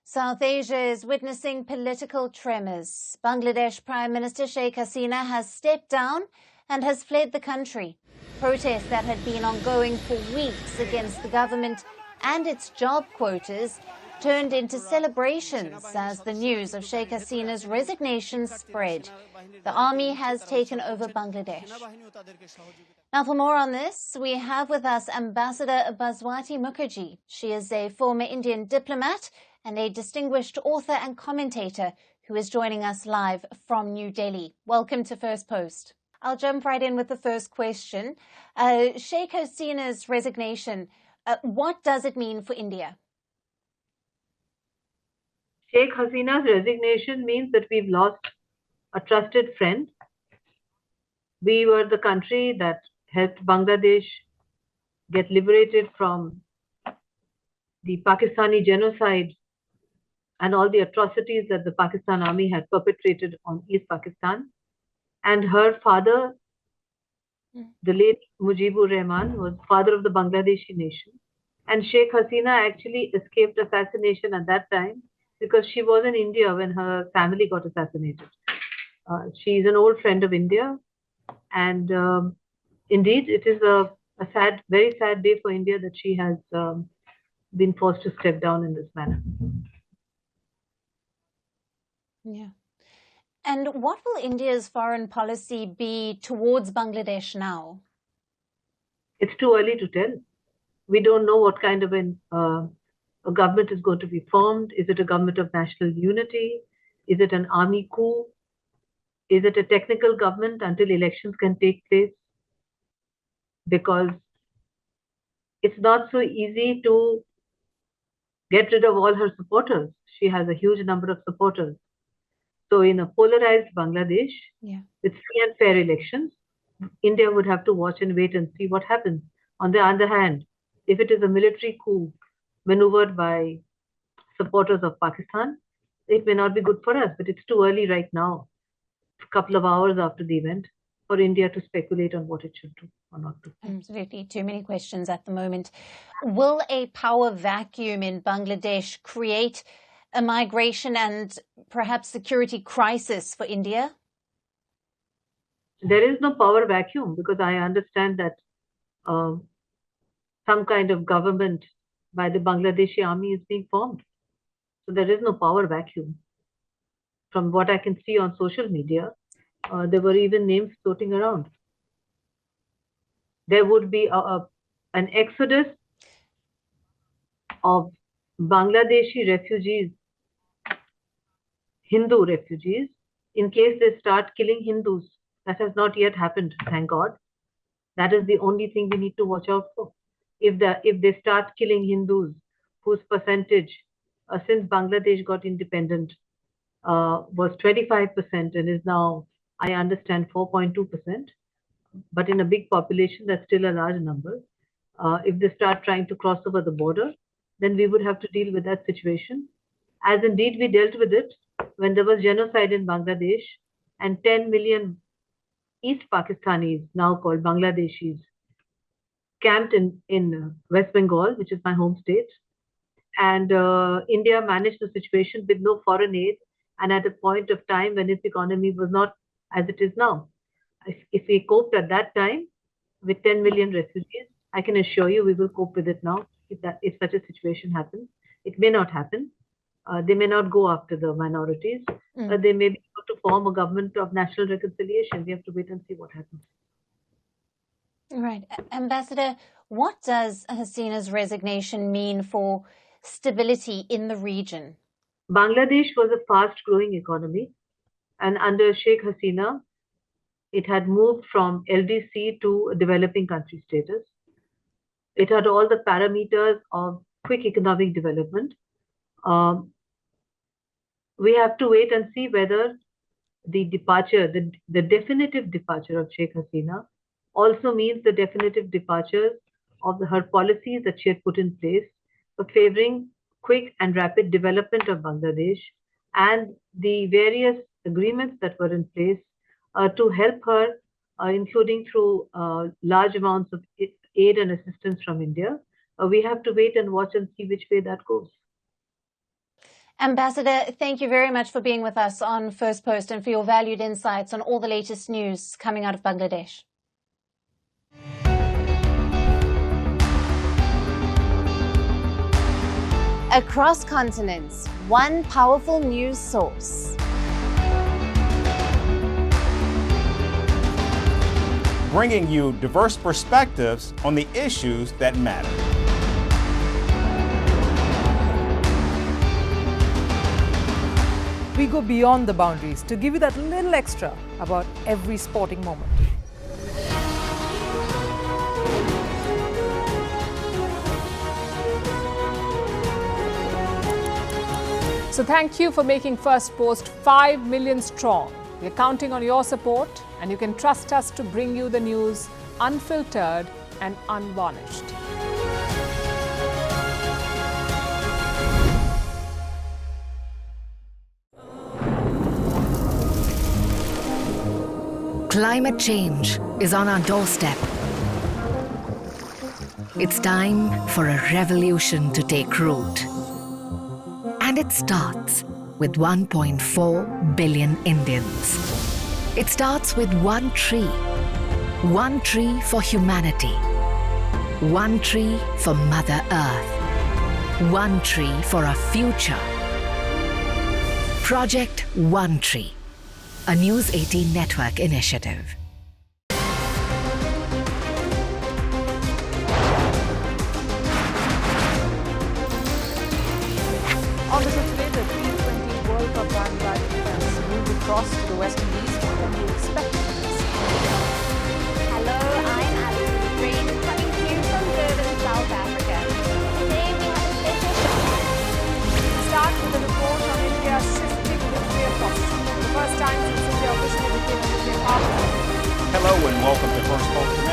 South Asia is witnessing political tremors. Bangladesh Prime Minister Sheikh Hasina has stepped down and has fled the country. Protests that had been ongoing for weeks against the government and its job quotas turned into celebrations as the news of Sheikh Hasina's resignation spread. The army has taken over Bangladesh. Now, for more on this, we have with us Ambassador Bhaswati Mukherjee. She is a former Indian diplomat and a distinguished author and commentator who is joining us live from New Delhi. Welcome to First Post. I'll jump right in with the first question. Sheikh Hasina's resignation, what does it mean for India? Sheikh Hasina's resignation means that we've lost a trusted friend. We were the country that helped Bangladesh get liberated from the Pakistani genocide and all the atrocities that the Pakistan army had perpetrated on East Pakistan. And her father, the late Mujibur Rahman, was father of the Bangladeshi nation. And Sheikh Hasina actually escaped assassination at that time because she was in India when her family got assassinated. She's an old friend of India. And indeed, it is a sad, very sad day for India that she has been forced to step down in this manner. Yeah. And what will India's foreign policy be towards Bangladesh now? It's too early to tell. We don't know what kind of a government is going to be formed. Is it a government of national unity? Is it an army coup? Is it a technical government until elections can take place? Because it's not so easy to get rid of all her supporters. She has a huge number of supporters. So in a polarized Bangladesh, with free and fair elections, India would have to watch and wait and see what happens. On the other hand, if it is a military coup maneuvered by supporters of Pakistan, it may not be good for us, but it's too early right now, a couple of hours after the event, for India to speculate on what it should do or not do. Absolutely. Too many questions at the moment. Will a power vacuum in Bangladesh create a migration and perhaps security crisis for India? There is no power vacuum because I understand that some kind of government by the Bangladeshi army is being formed. So there is no power vacuum. From what I can see on social media, there were even names floating around. There would be an exodus of Bangladeshi refugees, Hindu refugees, in case they start killing Hindus. That has not yet happened, thank God. That is the only thing we need to watch out for. If they start killing Hindus, whose percentage since Bangladesh got independent was 25% and is now, I understand, 4.2%. But in a big population, that's still a large number. If they start trying to cross over the border, then we would have to deal with that situation. As indeed we dealt with it when there was genocide in Bangladesh and 10 million East Pakistanis, now called Bangladeshis, camped in West Bengal, which is my home state. And India managed the situation with no foreign aid and at a point of time when its economy was not as it is now. If we coped at that time with 10 million refugees, I can assure you we will cope with it now if such a situation happens. It may not happen. They may not go after the minorities. They may be able to form a government of national reconciliation. We have to wait and see what happens. Right. Ambassador, what does Hasina's resignation mean for stability in the region? Bangladesh was a fast-growing economy, and under Sheikh Hasina, it had moved from LDC to a developing country status. It had all the parameters of quick economic development. We have to wait and see whether the departure, the definitive departure of Sheikh Hasina also means the definitive departure of her policies that she had put in place for favoring quick and rapid development of Bangladesh and the various agreements that were in place to help her, including through large amounts of aid and assistance from India. We have to wait and watch and see which way that goes. Ambassador, thank you very much for being with us on First Post and for your valued insights on all the latest news coming out of Bangladesh. Across continents, one powerful news source. Bringing you diverse perspectives on the issues that matter. We go beyond the boundaries to give you that little extra about every sporting moment. So thank you for making First Post 5 million strong. We're counting on your support, and you can trust us to bring you the news unfiltered and unvarnished. Climate change is on our doorstep. It's time for a revolution to take root. And it starts with 1.4 billion Indians. It starts with one tree for humanity, one tree for Mother Earth, one tree for our future. Project One Tree, a News 18 network initiative. On the today, the T20 World Cup Bangladesh moved across to the West Indies. What can you expect from this? Hello, I'm Alison Green, coming to you from Durban, South Africa. Today we have a special show. Start with a report on India's shifting nuclear posture. The first time since India officially became a nuclear power. Hello and welcome to First Post.